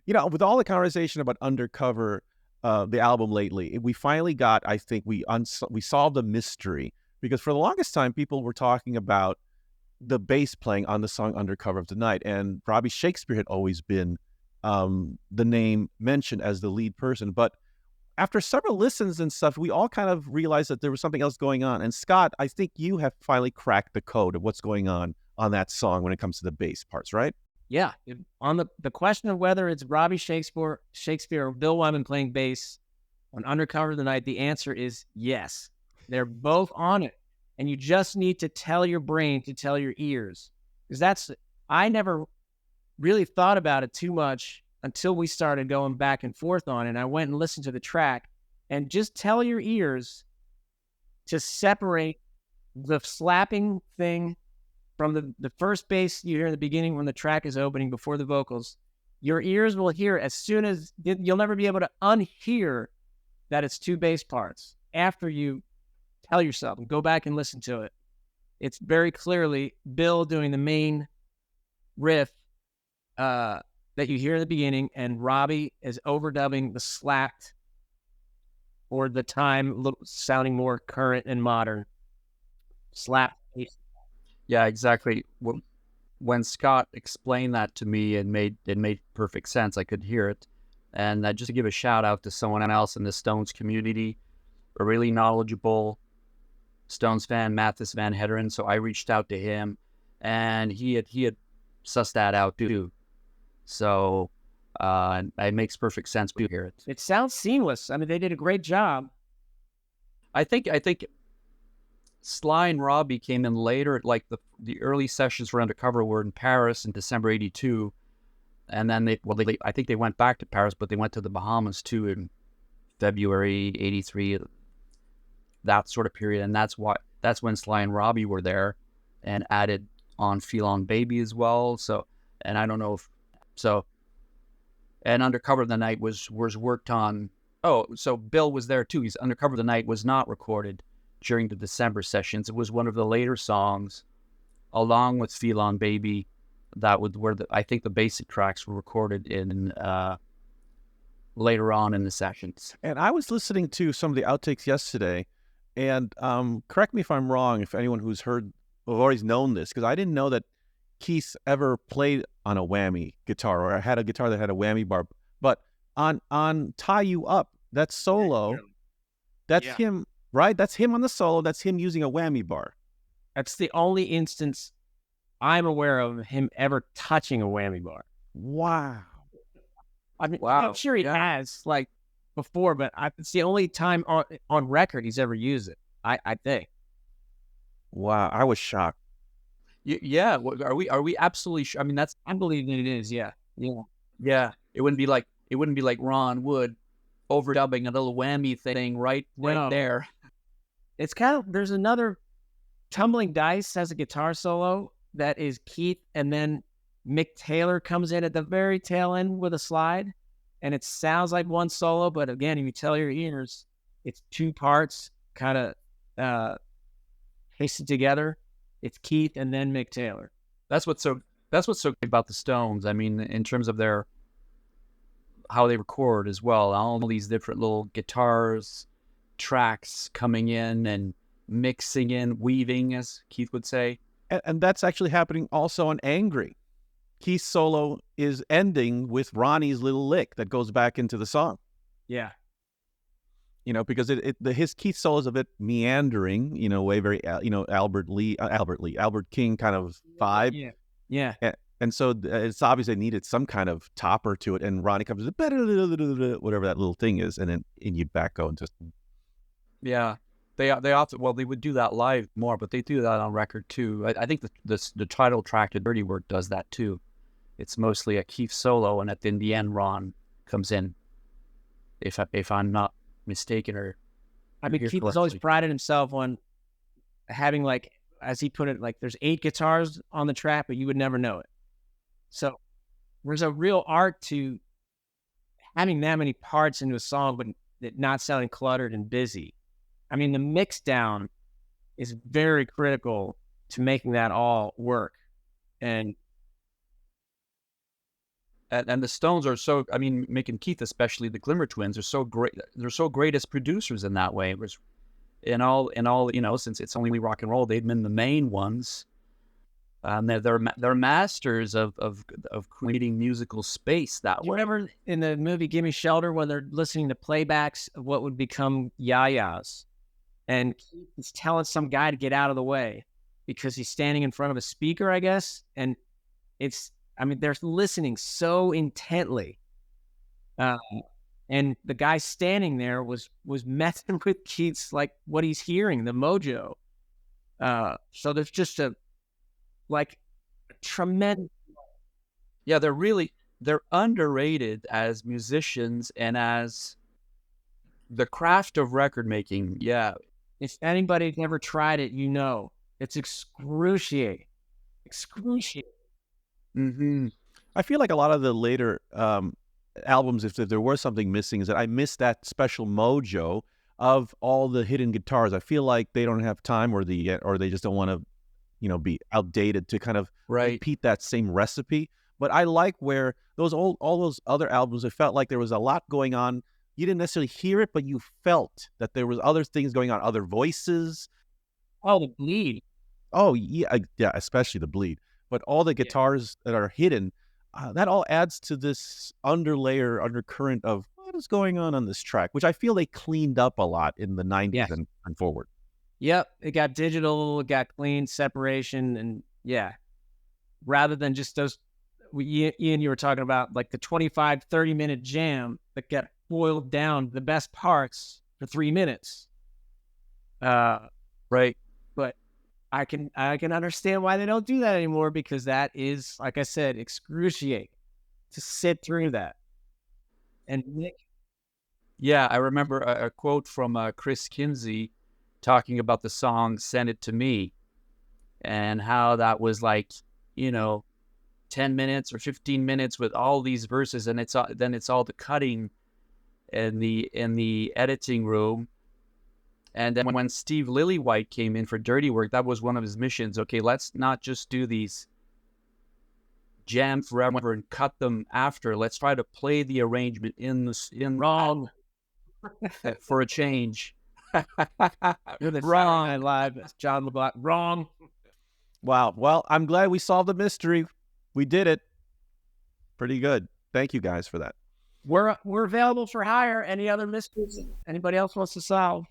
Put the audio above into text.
With all the conversation about Undercover, the album lately, we finally got, I think we solved a mystery, because for the longest time, people were talking about the bass playing on the song Undercover of the Night. And Robbie Shakespeare had always been the name mentioned as the lead person. But after several listens and stuff, we all kind of realized that there was something else going on. And Scott, I think you have finally cracked the code of what's going on that song when it comes to the bass parts, right? Yeah. On the question of whether it's Robbie Shakespeare or Bill Wyman playing bass on Undercover of the Night, the answer is yes. They're both on it. And you just need to tell your brain to tell your ears. Because I never really thought about it too much until we started going back and forth on it. And I went and listened to the track, and just tell your ears to separate the slapping thing from the first bass you hear in the beginning when the track is opening before the vocals. Your ears will hear as soon as you'll never be able to unhear that it's two bass parts after you tell yourself and go back and listen to it. It's very clearly Bill doing the main riff that you hear in the beginning, and Robbie is overdubbing the slapped, or the time sounding more current and modern slap. Yeah, exactly. When Scott explained that to me, it made perfect sense. I could hear it. And just to give a shout out to someone else in the Stones community, a really knowledgeable Stones fan, Mathis Van Hedderen. So I reached out to him, and he had sussed that out too. So it makes perfect sense to hear it. It sounds seamless. I mean, they did a great job. I think Sly and Robbie came in later. Like the early sessions for Undercover were in Paris in December '82, and then I think they went back to Paris, but they went to the Bahamas too in February '83. That sort of period, and that's when Sly and Robbie were there, and added on "Feel On Baby" as well. So, and I don't know if so. And Undercover of the Night was worked on. Oh, so Bill was there too. Undercover of the Night was not recorded during the December sessions. It was one of the later songs, along with "Feel On Baby," that was where I think the basic tracks were recorded in later on in the sessions. And I was listening to some of the outtakes yesterday, and correct me if I'm wrong, if anyone who's always known this, because I didn't know that Keith ever played on a whammy guitar, or had a guitar that had a whammy bar. But on "Tie You Up," that solo, that's him, right? That's him on the solo. That's him using a whammy bar. That's the only instance I'm aware of him ever touching a whammy bar. Wow. I mean, I'm sure he has, like, before, but it's the only time on record he's ever used it, I think. Wow, I was shocked. Yeah, are we absolutely sure? I mean, I believe that it is. Yeah. It wouldn't be like Ron Wood overdubbing a little whammy thing right there. It's kind of, there's another, Tumbling Dice has a guitar solo that is Keith, and then Mick Taylor comes in at the very tail end with a slide, and it sounds like one solo, but again, if you tell your ears, it's two parts kind of pasted together. It's Keith and then Mick Taylor. That's what's so great about the Stones. I mean, in terms of how they record as well, all these different little guitars, tracks coming in and mixing in, weaving, as Keith would say. And that's actually happening also on Angry. Keith's solo is ending with Ronnie's little lick that goes back into the song. Yeah. Because his Keith solo is a bit meandering, way very, Albert King kind of vibe. Yeah. And so it's obvious they needed some kind of topper to it. And Ronnie comes, whatever that little thing is, and then you back go and just. Yeah. They often, they would do that live more, but they do that on record too. I think the title track to Dirty Work does that too. It's mostly a Keith solo, and in the end, Ron comes in. If I'm not mistaken, or I mean, Keith has always prided himself on having, like, as he put it, like, there's 8 guitars on the track, but you would never know it. So there's a real art to having that many parts into a song, but it not sounding cluttered and busy. I mean, the mix down is very critical to making that all work. And And the Stones are so, I mean, Mick and Keith, especially the Glimmer Twins, are so great. They're so great as producers in that way. It was in all, you know, since it's only rock and roll, they've been the main ones. They're masters of creating musical space that Do you way. remember in the movie Gimme Shelter when they're listening to playbacks of what would become yayas? And he's telling some guy to get out of the way because he's standing in front of a speaker, I guess. And I mean, they're listening so intently. And the guy standing there was messing with Keith's, like, what he's hearing, the mojo. So there's just a tremendous. Yeah, they're underrated as musicians and as the craft of record making. Yeah. If anybody's ever tried it, you know, it's excruciating. Excruciating. Mm-hmm. I feel like a lot of the later albums, if there was something missing, is that I missed that special mojo of all the hidden guitars. I feel like they don't have time, or they just don't want to, you know, be outdated to kind of repeat that same recipe. But I like where all those other albums, it felt like there was a lot going on. You didn't necessarily hear it, but you felt that there was other things going on, other voices. Oh, the bleed. Oh, yeah, especially the bleed. But all the guitars that are hidden, that all adds to this undercurrent of what is going on this track, which I feel they cleaned up a lot in the 90s and forward. Yep, it got digital, it got clean, separation, and rather than just those, Ian, you were talking about like the 25, 30-minute jam that got boiled down the best parts for 3 minutes. Right. But I can understand why they don't do that anymore, because that is, like I said, excruciating to sit through that. And Nick. Yeah, I remember a quote from Chris Kinsey talking about the song "Send It to Me" and how that was like, you know, 10 minutes or 15 minutes with all these verses, and then it's all the cutting in the editing room. And then when Steve Lillywhite came in for Dirty Work, that was one of his missions. Okay, let's not just do these jam forever and cut them after. Let's try to play the arrangement in Wrong. for a change. Wrong. Live, John LeBlanc. Wrong. Wow. Well, I'm glad we solved the mystery. We did it. Pretty good. Thank you guys for that. We're available for hire. Any other mysteries anybody else wants to solve?